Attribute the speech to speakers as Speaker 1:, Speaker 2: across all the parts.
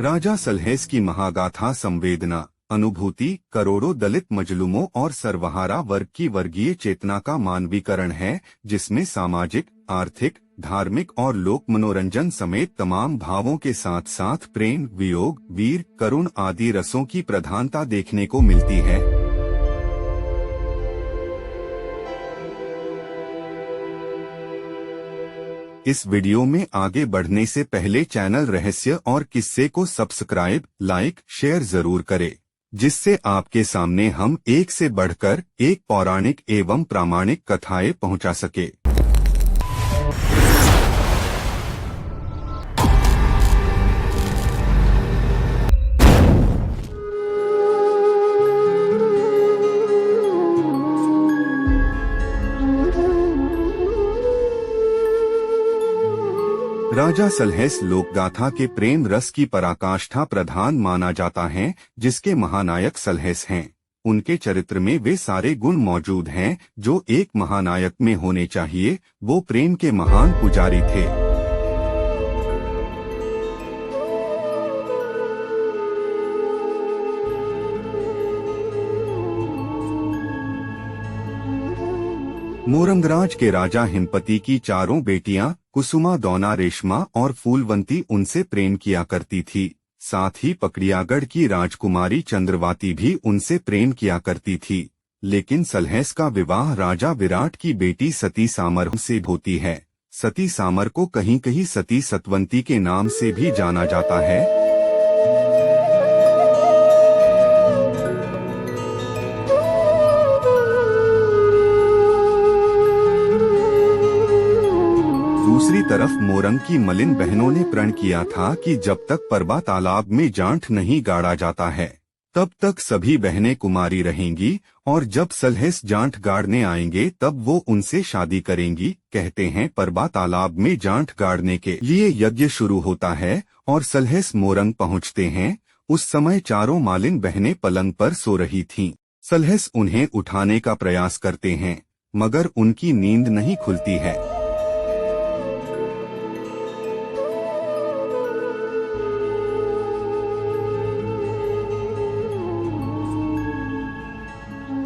Speaker 1: राजा सलहेस की महागाथा संवेदना, अनुभूति करोड़ों दलित मजलूमों और सर्वहारा वर्ग की वर्गीय चेतना का मानवीकरण है, जिसमें सामाजिक, आर्थिक, धार्मिक और लोक मनोरंजन समेत तमाम भावों के साथ साथ प्रेम, वियोग, वीर, करुण आदि रसों की प्रधानता देखने को मिलती है। इस वीडियो में आगे बढ़ने से पहले चैनल रहस्य और किस्से को सब्सक्राइब, लाइक, शेयर जरूर करें, जिससे आपके सामने हम एक से बढ़कर एक पौराणिक एवं प्रामाणिक कथाएं पहुंचा सके। राजा सलहेस लोकगाथा के प्रेम रस की पराकाष्ठा प्रधान माना जाता है, जिसके महानायक सलहेस हैं। उनके चरित्र में वे सारे गुण मौजूद हैं जो एक महानायक में होने चाहिए। वो प्रेम के महान पुजारी थे। मोरंगराज के राजा हिमपति की चारों बेटियां कुसुमा, दौना, रेशमा और फूलवंती उनसे प्रेम किया करती थी। साथ ही पकड़ियागढ़ की राजकुमारी चंद्रवाती भी उनसे प्रेम किया करती थी। लेकिन सलहेस का विवाह राजा विराट की बेटी सती सामर से होती है। सती सामर को कहीं कहीं सती सतवंती के नाम से भी जाना जाता है। दूसरी तरफ मोरंग की मलिन बहनों ने प्रण किया था कि जब तक परबा तालाब में जांठ नहीं गाड़ा जाता है, तब तक सभी बहनें कुमारी रहेंगी, और जब सलहेस जांठ गाड़ने आएंगे तब वो उनसे शादी करेंगी। कहते हैं परबा तालाब में जांठ गाड़ने के लिए यज्ञ शुरू होता है और सलहेस मोरंग पहुंचते हैं। उस समय चारों मालिन बहनें पलंग पर सो रही थीं। सलहेस उन्हें उठाने का प्रयास करते हैं, मगर उनकी नींद नहीं खुलती है।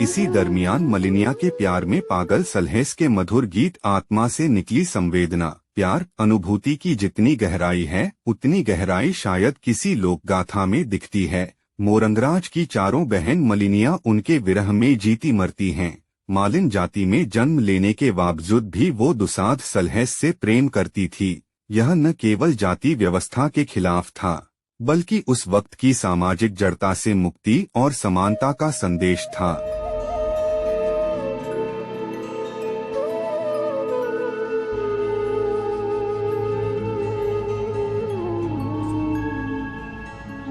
Speaker 1: इसी दरमियान मलिनिया के प्यार में पागल सलहेस के मधुर गीत आत्मा से निकली संवेदना, प्यार, अनुभूति की जितनी गहराई है उतनी गहराई शायद किसी लोकगाथा में दिखती है। मोरंगराज की चारों बहन मलिनिया उनके विरह में जीती मरती हैं। मालिन जाति में जन्म लेने के बावजूद भी वो दुसाध सलहेस से प्रेम करती थी। यह न केवल जाति व्यवस्था के खिलाफ था, बल्कि उस वक्त की सामाजिक जड़ता से मुक्ति और समानता का संदेश था।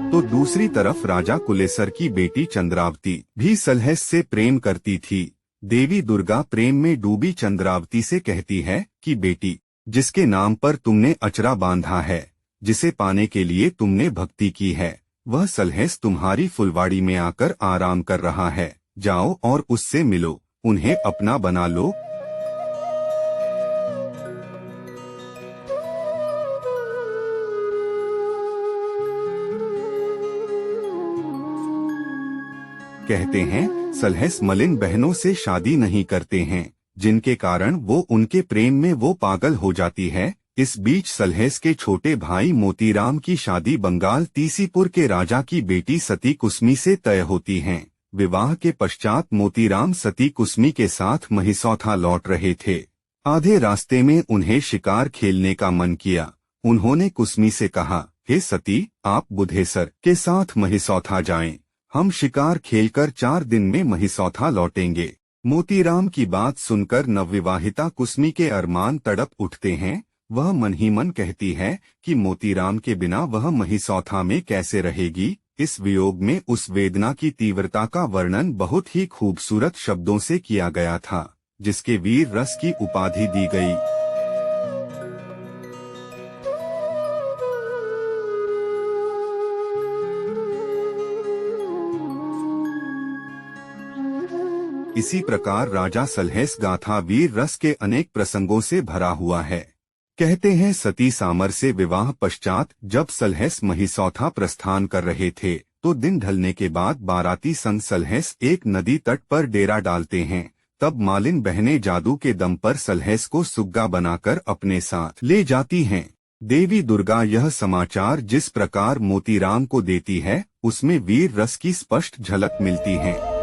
Speaker 1: तो दूसरी तरफ राजा कुलेसर की बेटी चंद्रावती भी सलहेस से प्रेम करती थी। देवी दुर्गा प्रेम में डूबी चंद्रावती से कहती है कि बेटी, जिसके नाम पर तुमने अचरा बांधा है, जिसे पाने के लिए तुमने भक्ति की है, वह सलहेस तुम्हारी फुलवाड़ी में आकर आराम कर रहा है। जाओ और उससे मिलो, उन्हें अपना बना लो। कहते हैं सलहेस मलिन बहनों से शादी नहीं करते हैं, जिनके कारण वो उनके प्रेम में वो पागल हो जाती है। इस बीच सलहेस के छोटे भाई मोतीराम की शादी बंगाल तीसीपुर के राजा की बेटी सती कुसमी से तय होती है। विवाह के पश्चात मोतीराम सती कुसमी के साथ महिसौथा लौट रहे थे। आधे रास्ते में उन्हें शिकार खेलने का मन किया। उन्होंने कुसमी से कहा, हे सती, आप बुधेसर के साथ महिसौथा जाएं। हम शिकार खेलकर 4 दिन में महिसौथा लौटेंगे। मोतीराम की बात सुनकर नवविवाहिता कुसमी के अरमान तड़प उठते हैं। वह मन ही मन कहती है कि मोतीराम के बिना वह महिसौथा में कैसे रहेगी। इस वियोग में उस वेदना की तीव्रता का वर्णन बहुत ही खूबसूरत शब्दों से किया गया था, जिसके वीर रस की उपाधि दी गई। इसी प्रकार राजा सलहेस गाथा वीर रस के अनेक प्रसंगों से भरा हुआ है। कहते हैं सती सामर से विवाह पश्चात जब सलहेस महिसौथा प्रस्थान कर रहे थे तो दिन ढलने के बाद बाराती संग सलहेस एक नदी तट पर डेरा डालते हैं। तब मालिन बहनें जादू के दम पर सलहेस को सुग्गा बनाकर अपने साथ ले जाती हैं। देवी दुर्गा यह समाचार जिस प्रकार मोतीराम को देती है उसमें वीर रस की स्पष्ट झलक मिलती है।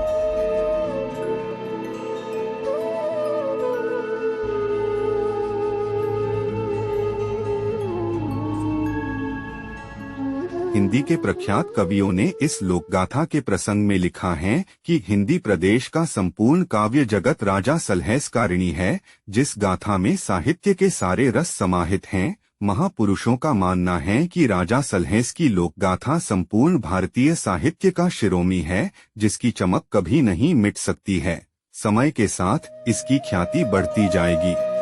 Speaker 1: हिंदी के प्रख्यात कवियों ने इस लोकगाथा के प्रसंग में लिखा है कि हिंदी प्रदेश का संपूर्ण काव्य जगत राजा सलहेस का ऋणी है। जिस गाथा में साहित्य के सारे रस समाहित हैं, महापुरुषों का मानना है कि राजा सलहेस की लोकगाथा संपूर्ण भारतीय साहित्य का शिरोमणि है, जिसकी चमक कभी नहीं मिट सकती है। समय के साथ इसकी ख्याति बढ़ती जाएगी।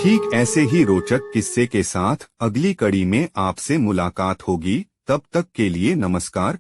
Speaker 1: ठीक ऐसे ही रोचक किस्से के साथ अगली कड़ी में आपसे मुलाकात होगी। तब तक के लिए नमस्कार।